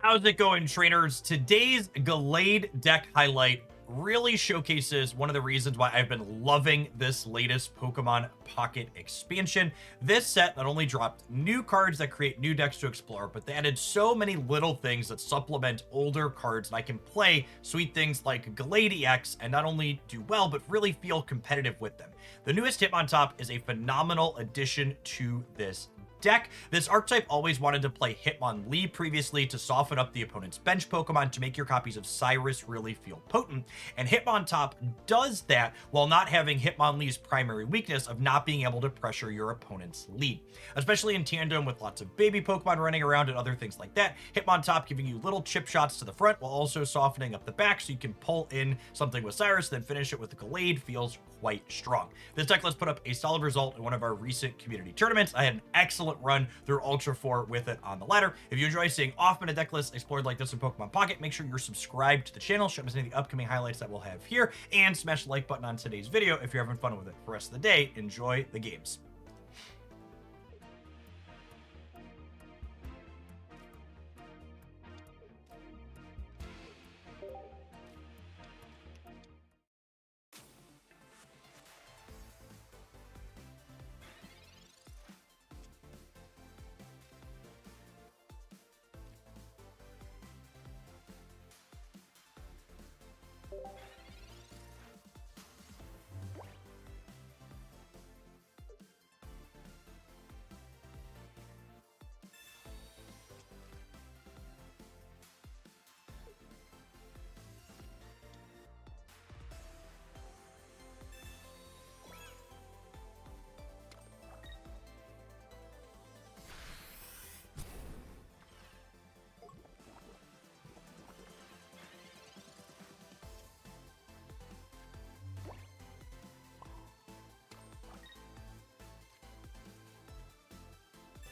How's it going, trainers? Today's Gallade deck highlight really showcases one of the reasons why I've been loving this latest Pokemon Pocket expansion. This set not only dropped new cards that create new decks to explore, but they added so many little things that supplement older cards, and I can play sweet things like Gallade EX and not only do well, but really feel competitive with them. The newest Hitmontop is a phenomenal addition to this deck. This archetype always wanted to play Hitmonlee previously to soften up the opponent's bench Pokemon to make your copies of Cyrus really feel potent, and Hitmontop does that while not having Hitmonlee's primary weakness of not being able to pressure your opponent's lead. Especially in tandem with lots of baby Pokemon running around and other things like that, Hitmontop giving you little chip shots to the front while also softening up the back so you can pull in something with Cyrus, then finish it with the Gallade feels quite strong. This deck let's put up a solid result in one of our recent community tournaments. I had an excellent run through Ultra 4 with it on the ladder. If you enjoy seeing off-meta deck lists explored like this in Pokemon Pocket, make sure you're subscribed to the channel, show us any of the upcoming highlights that we'll have here, and smash the like button on today's video if you're having fun with it. For the rest of the day, enjoy the games.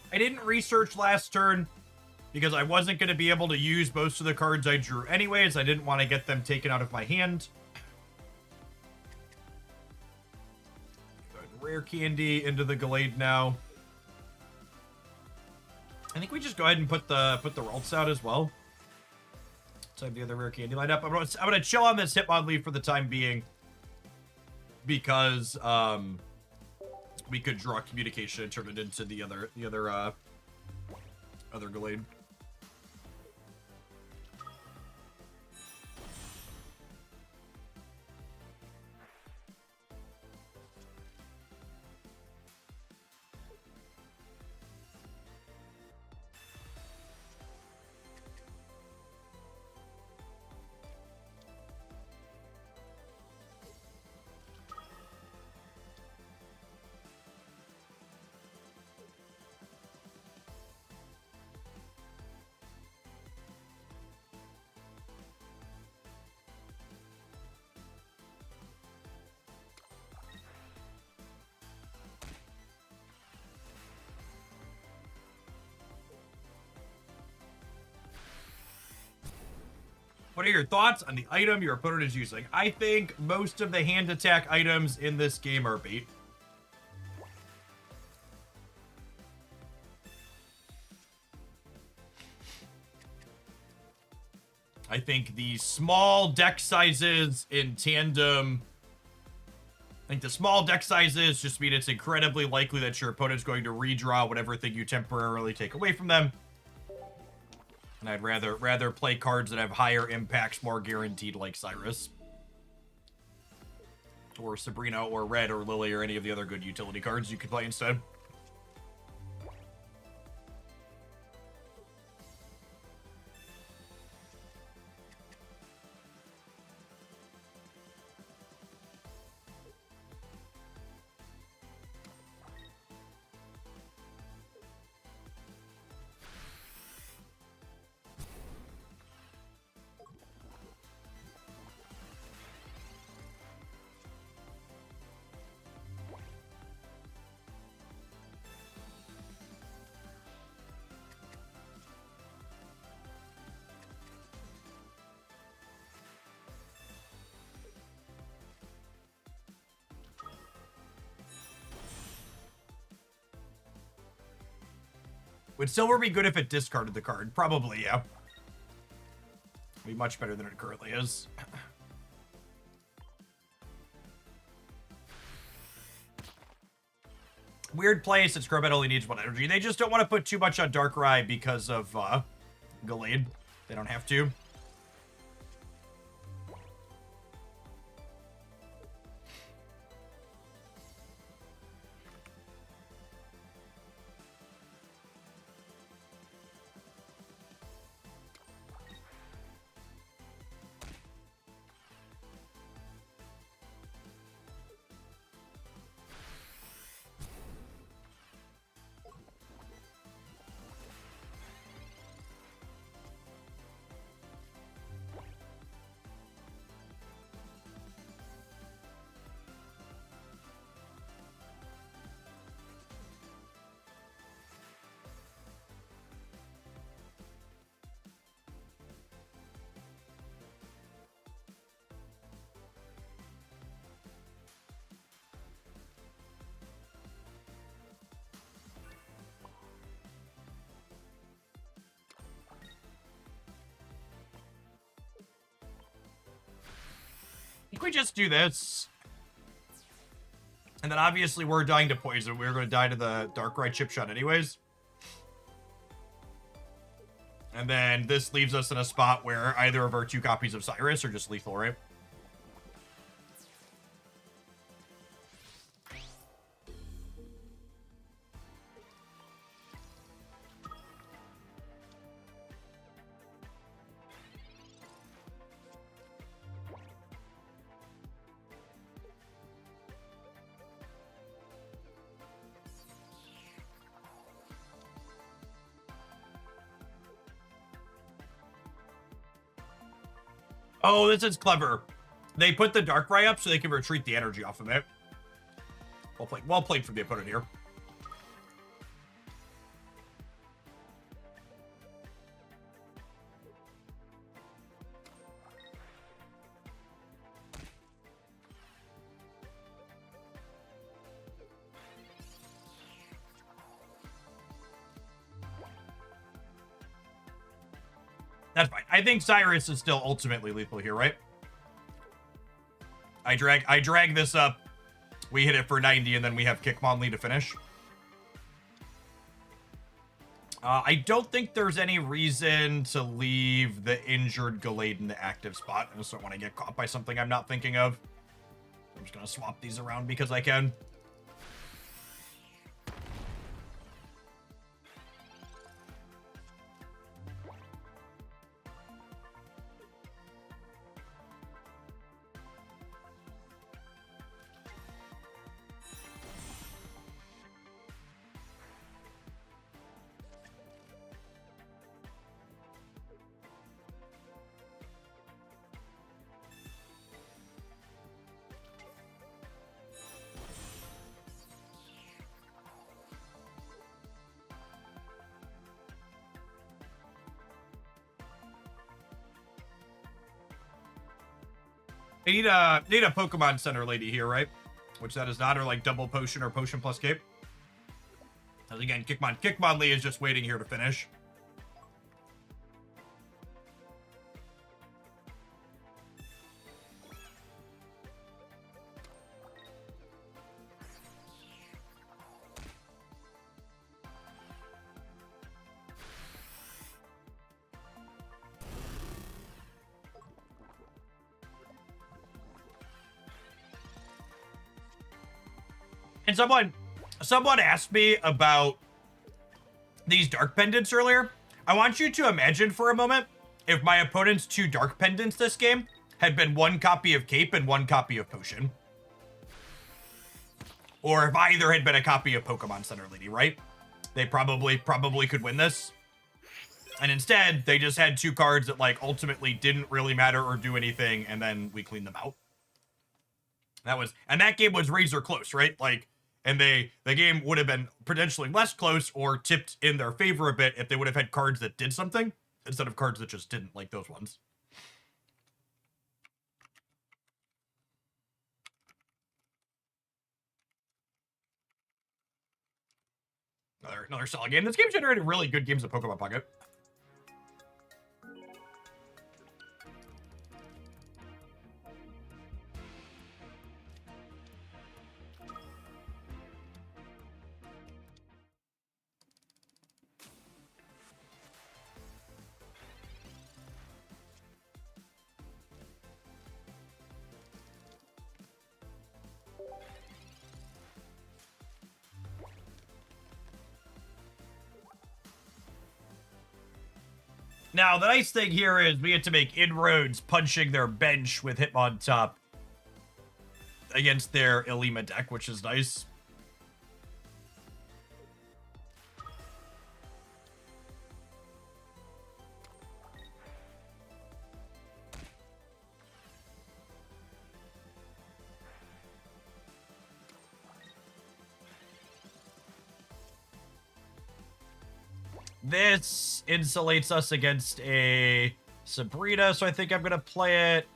I didn't research last turn because I wasn't going to be able to use most of the cards I drew anyways. I didn't want to get them taken out of my hand. Go ahead and rare candy into the Gallade now. I think we just go ahead and put the Ralts out as well. Let's have the other rare candy lined up. I'm gonna chill on this Hitmonlee for the time being because we could draw communication and turn it into the other Gallade. What are your thoughts on the item your opponent is using? I think most of the hand attack items in this game are bait. I think the small deck sizes in tandem... I think the small deck sizes just mean it's incredibly likely that your opponent's going to redraw whatever thing you temporarily take away from them. And I'd rather play cards that have higher impacts, more guaranteed, like Cyrus. Or Sabrina, or Red, or Lily, or any of the other good utility cards you could play instead. Would silver be good if it discarded the card? Probably, yeah. Be much better than it currently is. Weird play since Crobat only needs 1 energy. They just don't want to put too much on Darkrai because of Gallade. They don't have to. Can we just do this? And then obviously we're dying to poison. We're going to die to the Darkrai chip shot anyways. And then this leaves us in a spot where either of our 2 copies of Cyrus are just lethal, right? Oh, this is clever. They put the Darkrai up so they can retreat the energy off of it. Well played. Well played from the opponent here. That's fine. I think Cyrus is still ultimately lethal here, right? I drag this up. We hit it for 90, and then we have Hitmontop to finish. I don't think there's any reason to leave the injured Gallade in the active spot. I just don't want to get caught by something I'm not thinking of. I'm just going to swap these around because I can. I need a Pokemon Center lady here, right? Which that is not, or like double potion or potion plus cape. As again, Hitmontop is just waiting here to finish. And someone asked me about these dark pendants earlier. I want you to imagine for a moment if my opponent's 2 dark pendants this game had been 1 copy of cape and 1 copy of potion. Or if either had been a copy of Pokemon Center Lady, right? They probably could win this. And instead, they just had 2 cards that like ultimately didn't really matter or do anything, and then we cleaned them out. That game was razor close, right? Like, and the game would have been potentially less close or tipped in their favor a bit if they would have had cards that did something instead of cards that just didn't, like those ones. Another solid game. This game generated really good games of Pokemon Pocket. Now, the nice thing here is we get to make inroads punching their bench with Hitmontop against their Illima deck, which is nice. This insulates us against a Sabrina, so I think I'm going to play it.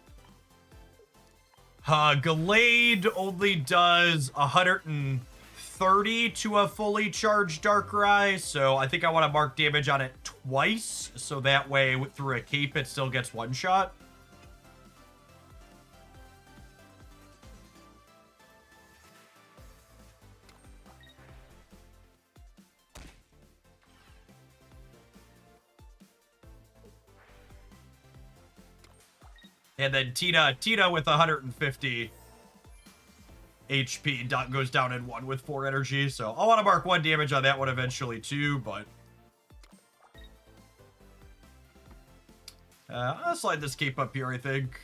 Gallade only does 130 to a fully charged Darkrai, so I think I want to mark damage on it twice, so that way through a cape it still gets one shot. And then Tina with 150 HP goes down in 1 with 4 energy. So I want to mark 1 damage on that one eventually too, but I'll slide this cape up here, I think.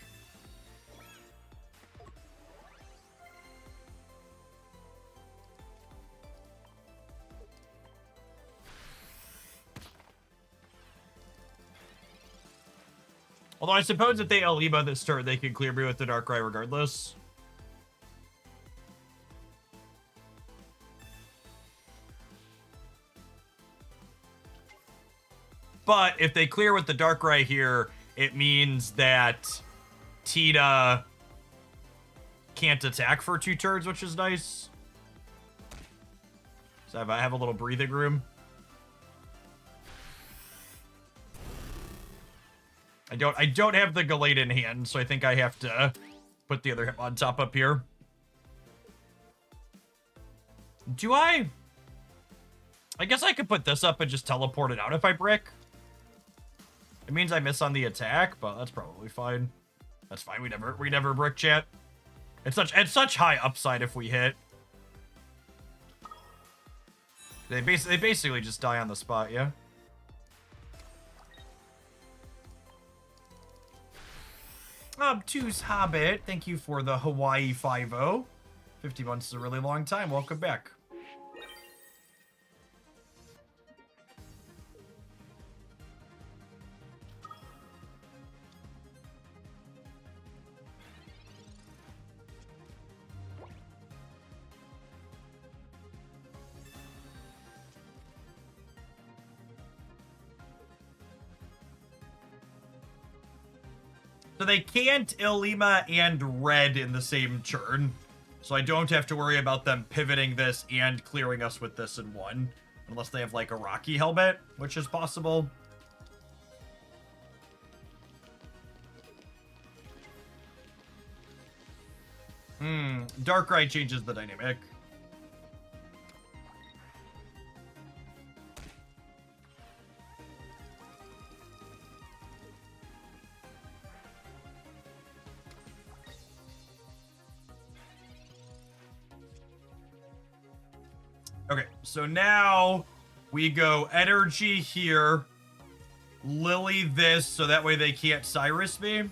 Although I suppose if they Illima this turn, they can clear me with the Darkrai regardless. But if they clear with the Darkrai here, it means that Tina can't attack for 2 turns, which is nice. So I have a little breathing room. I don't have the Gallade in hand, so I think I have to put the other Hitmontop up here. Do I guess I could put this up and just teleport it out if I brick. It means I miss on the attack, but that's probably fine. That's fine. We never brick, chat. It's such high upside if we hit. They basically just die on the spot, yeah. Obtuse Hobbit, thank you for the Hawaii 5-0. 50 months is a really long time. Welcome back. So they can't Illima and Red in the same turn. So I don't have to worry about them pivoting this and clearing us with this in 1. Unless they have, like, a Rocky Helmet, which is possible. Darkrai changes the dynamic. Okay, so now we go energy here, Lily this, so that way they can't Cyrus me.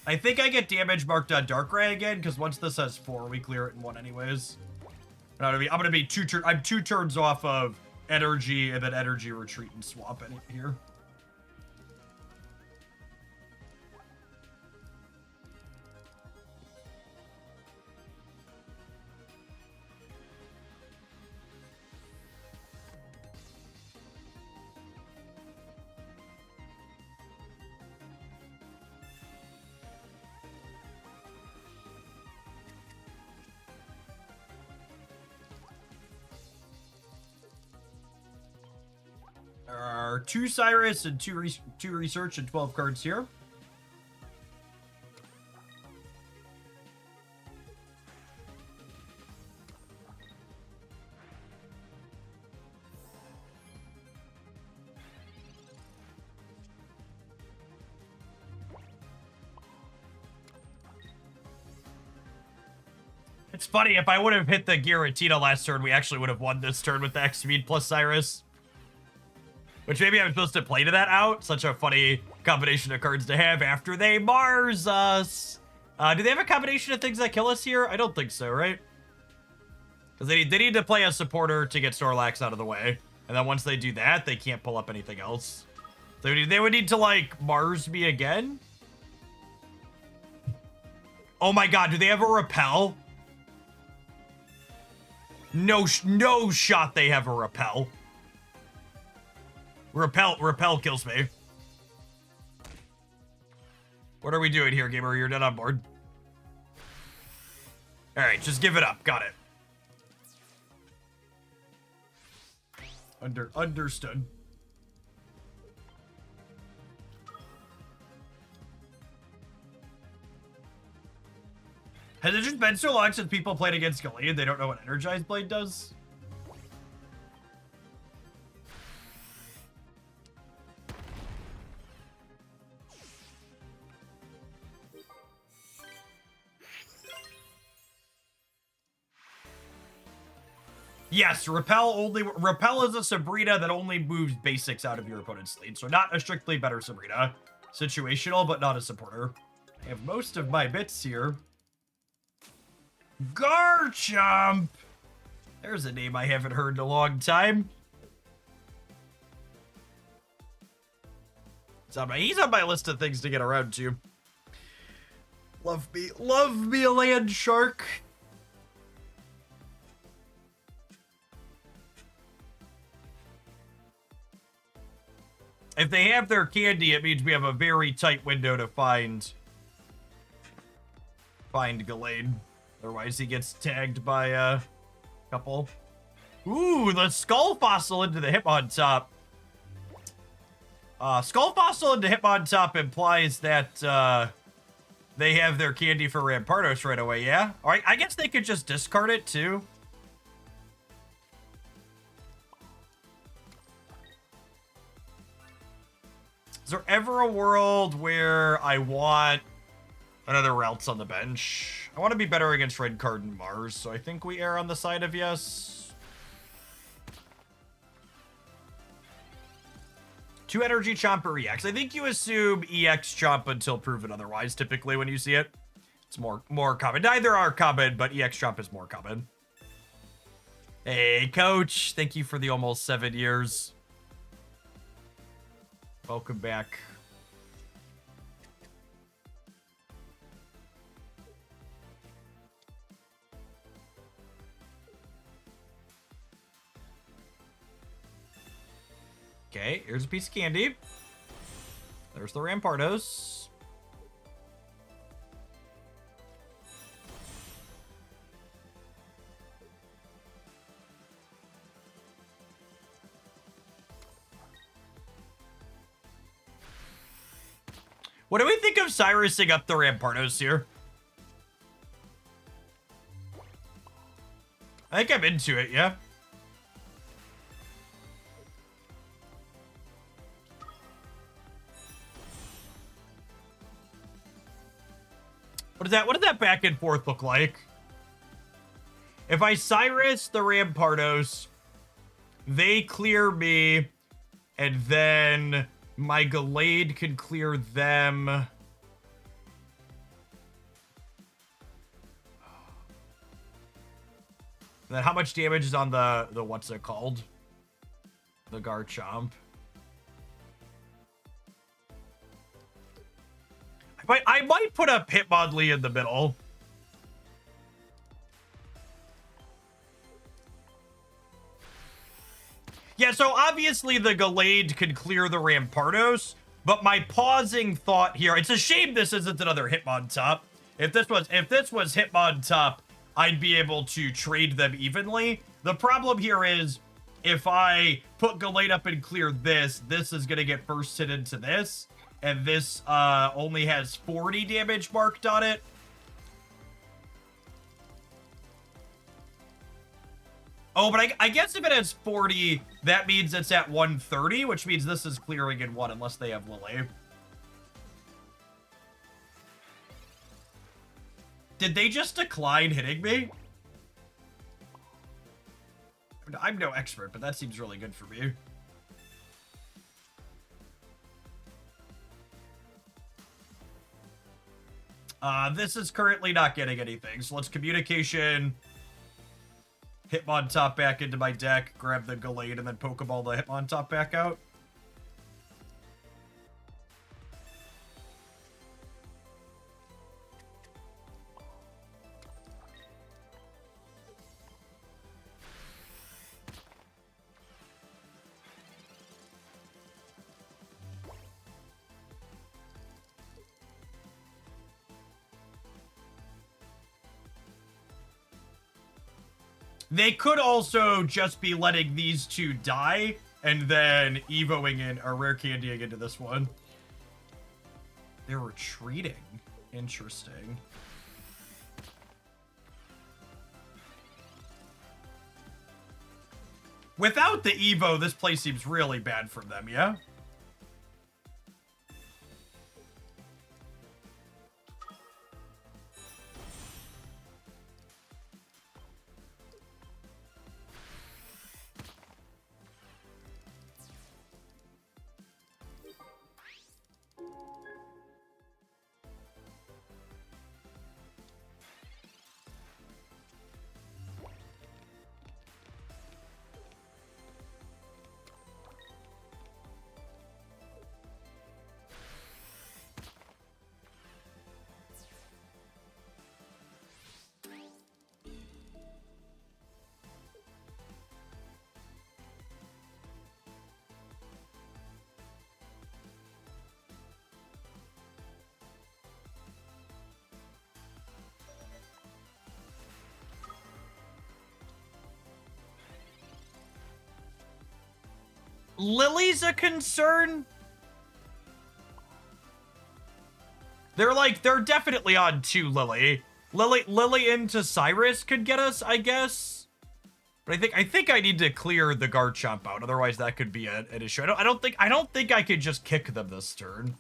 I think I get damage marked on Darkrai again, because once this has 4, we clear it in 1 anyways. I'm gonna be 2 turns. I'm 2 turns off of energy and then energy retreat and swap in here. There are 2 Cyrus and 2 research and 12 cards here. It's funny, if I would have hit the Giratina last turn, we actually would have won this turn with the X speed plus Cyrus. Which maybe I'm supposed to play to that out. Such a funny combination of cards to have after they Mars us. Do they have a combination of things that kill us here? I don't think so, right? Because they need to play a supporter to get Snorlax out of the way. And then once they do that, they can't pull up anything else. So they would need to, like, Mars me again? Oh my god, do they have a Repel? No shot they have a Repel. Repel kills me. What are we doing here, gamer? You're not on board. Alright, just give it up. Got it. Understood. Has it just been so long since people played against Gallade, they don't know what Energized Blade does? Yes, Repel is a Sabrina that only moves basics out of your opponent's lead, so not a strictly better Sabrina. Situational, but not a supporter. I have most of my bits here. Garchomp! There's a name I haven't heard in a long time. He's on my list of things to get around to. Love me a land shark. If they have their candy, it means we have a very tight window to find Gallade. Otherwise, he gets tagged by a couple. Ooh, the Skull Fossil into the Hitmontop. Skull Fossil into Hitmontop implies that they have their candy for Rampardos right away, yeah? Alright, I guess they could just discard it too. Is there ever a world where I want another Ralts on the bench? I want to be better against Red Card and Mars, so I think we err on the side of yes. 2 Energy Chomper EX. I think you assume EX Chomp until proven otherwise, typically, when you see it. It's more common. Neither are common, but EX Chomp is more common. Hey, Coach. Thank you for the almost 7 years. Welcome back. Okay, here's a piece of candy. There's the Rampardos. What do we think of Cyrusing up the Rampardos here? I think I'm into it, yeah. What does that back and forth look like? If I Cyrus the Rampardos, they clear me, and then my Gallade can clear them. And then how much damage is on the what's it called? The Garchomp. I might put a Hitmonlee in the middle. Yeah, so obviously the Gallade could clear the Rampardos, but my pausing thought here, it's a shame this isn't another Hitmontop. If this was Hitmontop, I'd be able to trade them evenly. The problem here is if I put Gallade up and clear this is going to get bursted into this. And this only has 40 damage marked on it. Oh, but I guess if it has 40, that means it's at 130, which means this is clearing in 1 unless they have Lily. Did they just decline hitting me? I'm no expert, but that seems really good for me. This is currently not getting anything, so let's communication. Hitmontop back into my deck, grab the Gallade, and then Pokeball the Hitmontop back out. They could also just be letting these two die and then evoing in or rare candying into this one. They're retreating. Interesting. Without the evo, this play seems really bad for them, yeah? Lily's a concern. They're definitely on two Lily. Lily into Cyrus could get us, I guess. But I think I need to clear the Garchomp out. Otherwise, that could be an issue. I don't think I could just kick them this turn.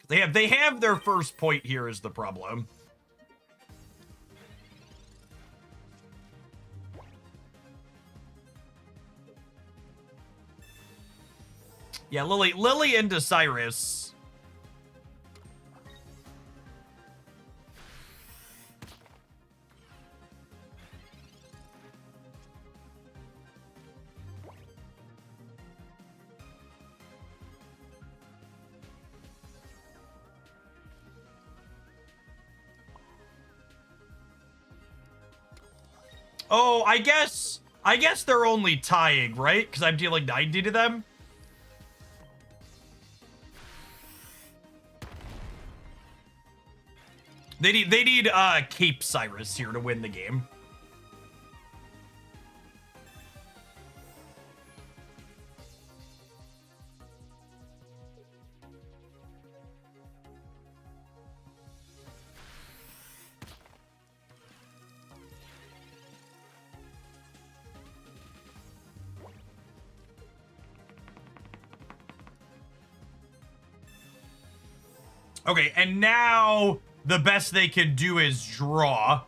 They have their first point here is the problem. Yeah, Lily into Cyrus. Oh, I guess they're only tying, right? Because I'm dealing 90 to them. They need Cape Cyrus here to win the game. Okay, and now the best they can do is draw.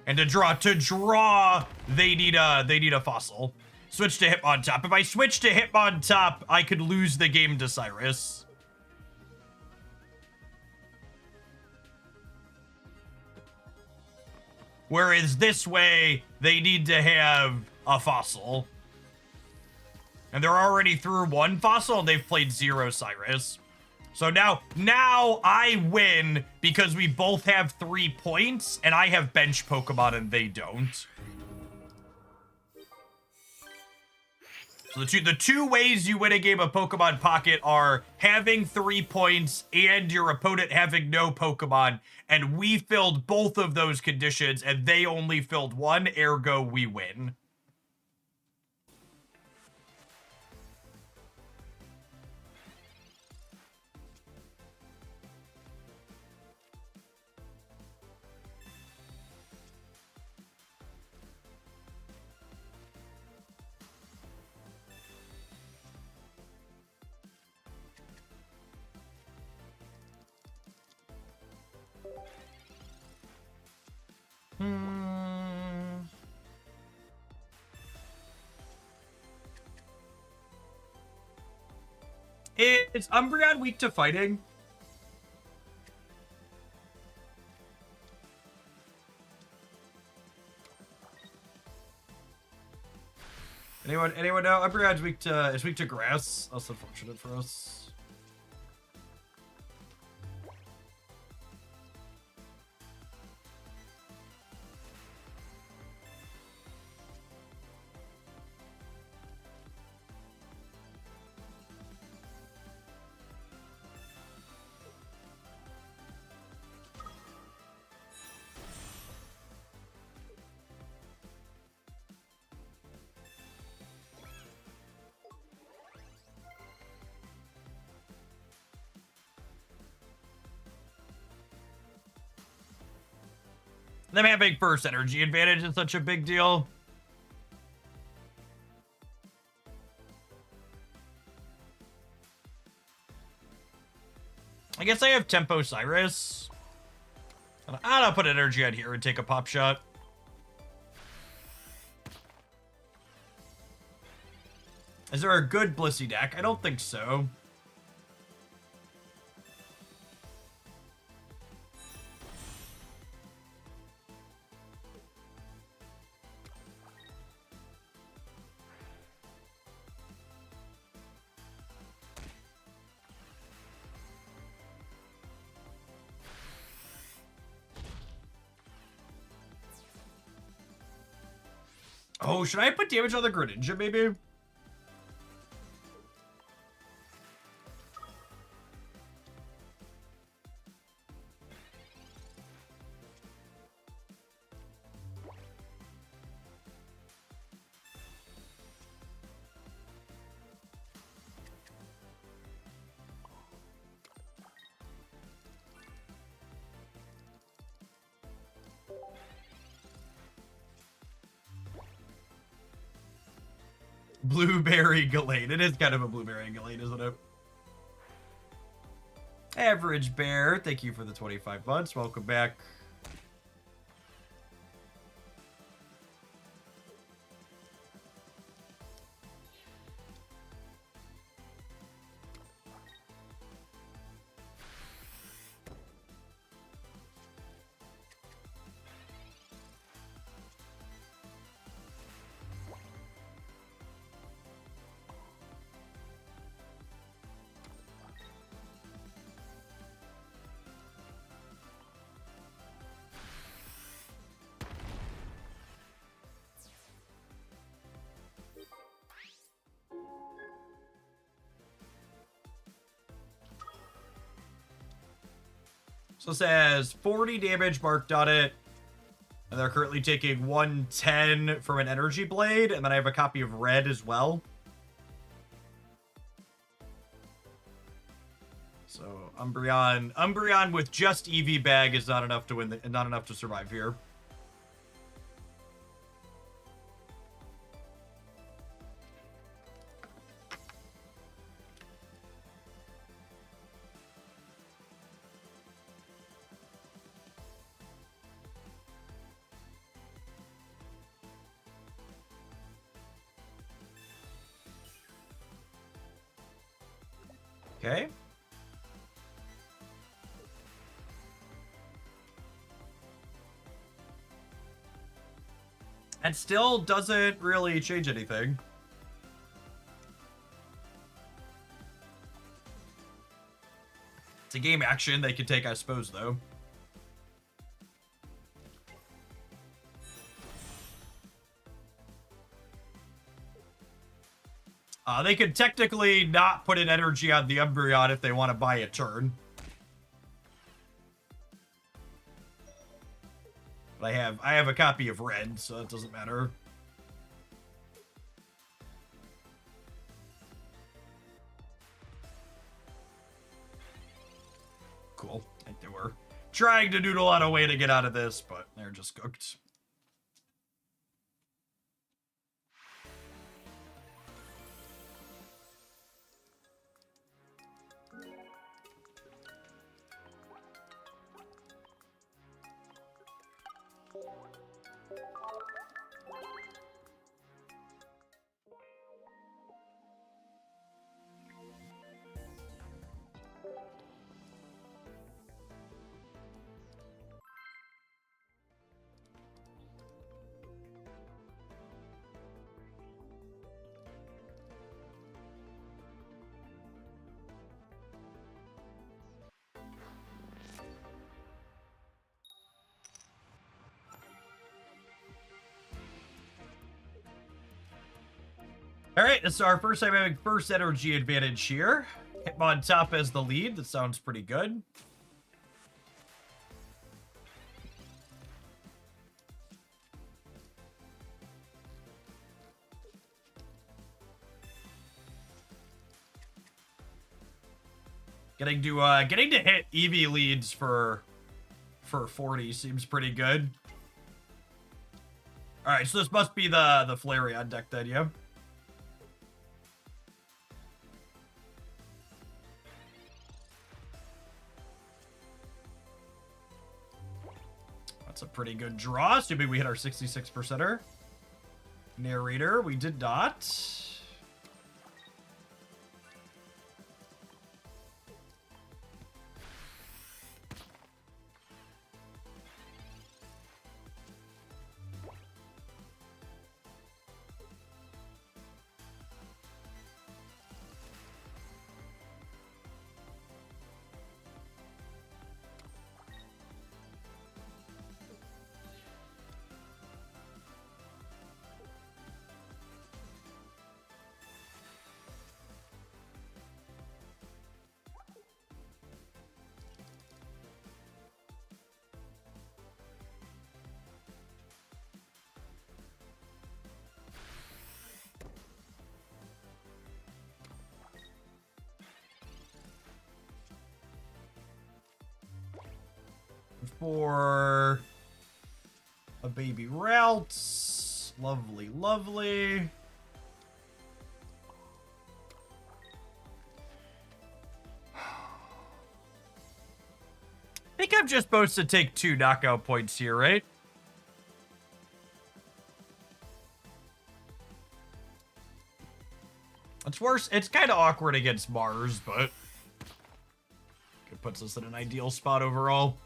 And to draw, they need a fossil. Switch to Hitmontop. If I switch to Hitmontop, I could lose the game to Cyrus. Whereas this way, they need to have a fossil. And they're already through one fossil, and they've played 0 Cyrus. So now I win because we both have 3 points, and I have bench Pokemon and they don't. So the two ways you win a game of Pokemon Pocket are having 3 points and your opponent having no Pokemon. And we filled both of those conditions, and they only filled 1, ergo we win. Is Umbreon weak to fighting? Anyone know? Umbreon's is weak to grass. That's unfortunate for us. Them having first energy advantage is such a big deal. I guess I have Tempo Cyrus. I'm gonna put energy on here and take a pop shot. Is there a good Blissey deck? I don't think so. Oh, should I put damage on the Greninja, maybe? Blueberry Gallade. It is kind of a blueberry Gallade, isn't it? Average Bear, thank you for the 25 months. Welcome back. So it says 40 damage marked on it. And they're currently taking 110 from an energy blade. And then I have a copy of red as well. So Umbreon with just EV bag is not enough to win, not enough to survive here. Okay. And still doesn't really change anything. It's a game action they can take, I suppose, though. They could technically not put an energy on the Umbreon if they want to buy a turn. But I have a copy of red, so it doesn't matter. Cool. I think they were trying to noodle out a way to get out of this, but they're just cooked. All right, this is our first time having first energy advantage here. Hitmontop as the lead. That sounds pretty good. Getting to hit EV leads for 40 seems pretty good. All right, so this must be the Flareon deck then, yeah. That's a pretty good draw, assuming we hit our 66%er. Narrator, we did not. For a baby route. Lovely, lovely. I think I'm just supposed to take 2 knockout points here, right? It's worse. It's kind of awkward against Mars, but it puts us in an ideal spot overall.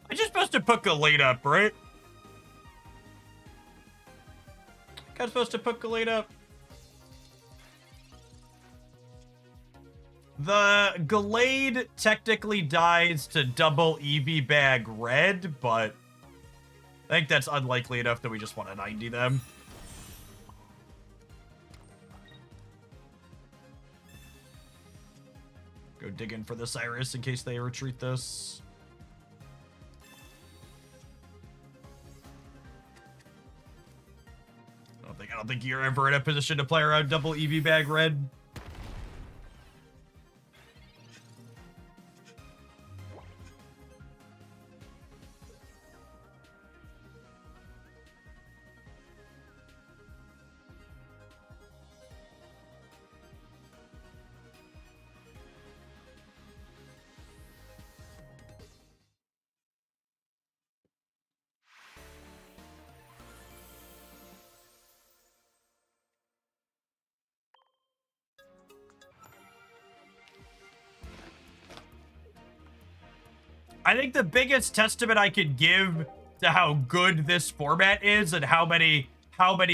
I'm just supposed to put Gallade up, right? I'm supposed to put Gallade up. The Gallade technically dies to double EV bag red, but I think that's unlikely enough that we just want to 90 them. Go dig in for the Cyrus in case they retreat this. I don't think you're ever in a position to play around double EV bag red. I think the biggest testament I could give to how good this format is and how many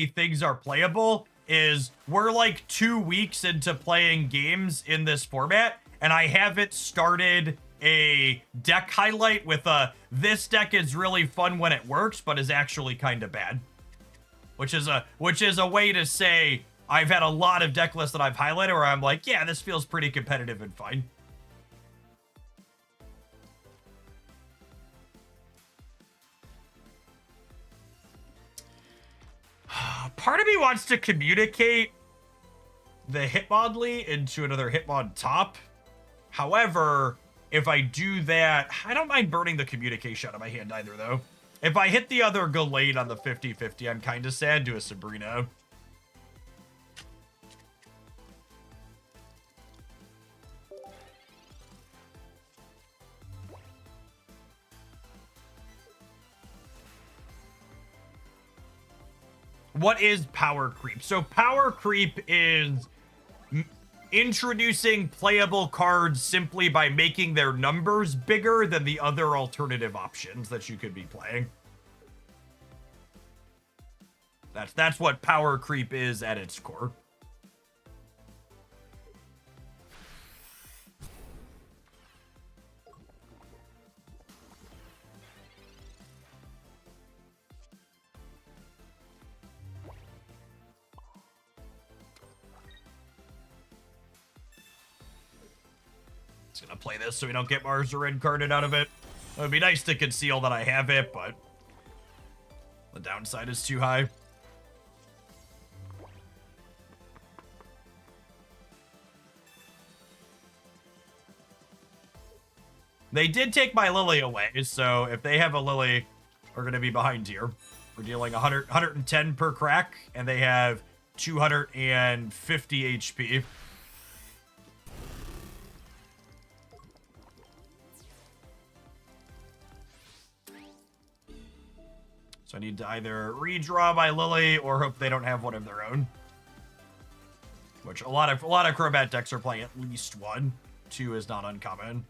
things are playable is we're like 2 weeks into playing games in this format, and I haven't started a deck highlight with this deck is really fun when it works, but is actually kind of bad. Which is a way to say I've had a lot of deck lists that I've highlighted where I'm like, yeah, this feels pretty competitive and fine. Part of me wants to communicate the Hitmonlee into another Hitmontop. However, if I do that, I don't mind burning the communication out of my hand either, though. If I hit the other Gallade on the 50-50, I'm kind of sad to a Sabrina. What is power creep? So power creep is introducing playable cards simply by making their numbers bigger than the other alternative options that you could be playing. That's what power creep is at its core. Gonna play this so we don't get Marzarin carded out of it. It would be nice to conceal that I have it, but the downside is too high. They did take my Lily away, so if they have a Lily, we're gonna be behind here. We're dealing 110 per crack, and they have 250 HP. So I need to either redraw my Lily or hope they don't have one of their own. Which a lot of Crobat decks are playing at least one. 2 is not uncommon.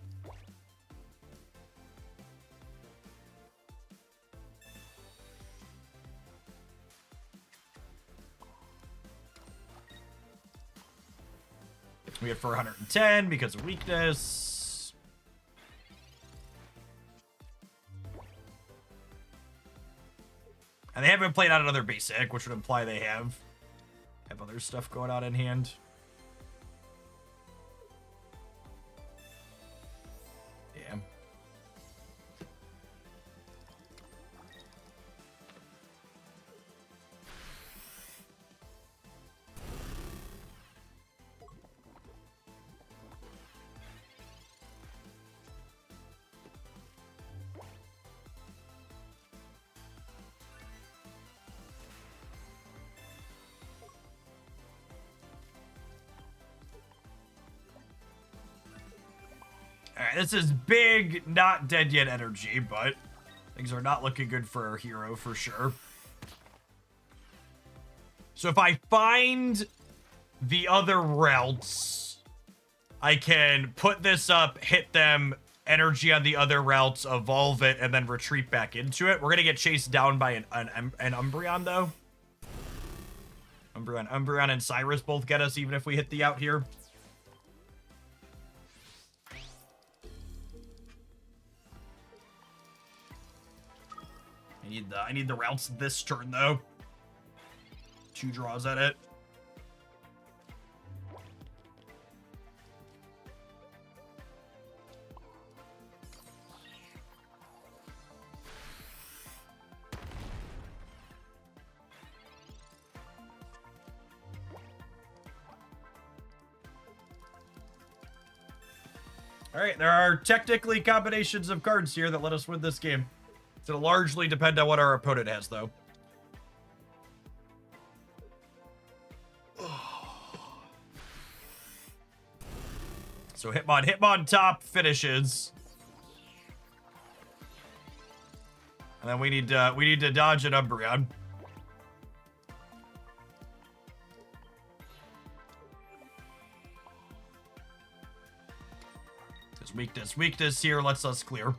We have 410 because of weakness. And they haven't played out another basic, which would imply they have other stuff going on in hand. Yeah. Alright, this is big, not dead yet energy, but things are not looking good for our hero for sure. So if I find the other routes, I can put this up, hit them, energy on the other routes, evolve it, and then retreat back into it. We're going to get chased down by an Umbreon, though. Umbreon and Cyrus both get us, even if we hit the out here. I need the routes this turn, though. 2 draws at it. All right, there are technically combinations of cards here that let us win this game. It'll largely depend on what our opponent has, though. So Hitmontop finishes. And then we need to dodge an Umbreon. This weakness here lets us clear.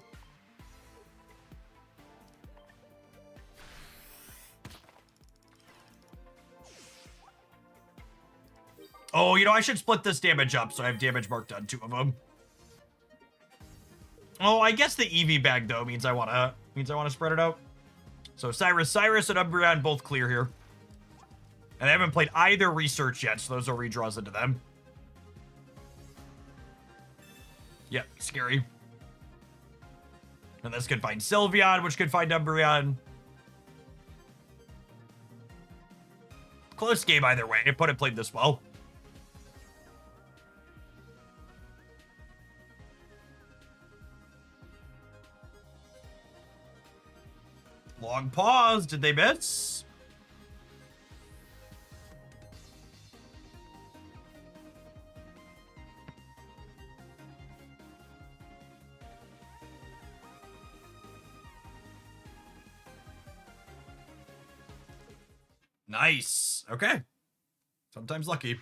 Oh, you know, I should split this damage up so I have damage marked on 2 of them. Oh, I guess the EV bag though means I wanna spread it out. So Cyrus and Umbreon both clear here. And I haven't played either research yet, so those are redraws into them. Yep, scary. And this could find Sylveon, which could find Umbreon. Close game either way. Opponent played this well. Long pause. Did they miss? Nice. Okay. Sometimes lucky.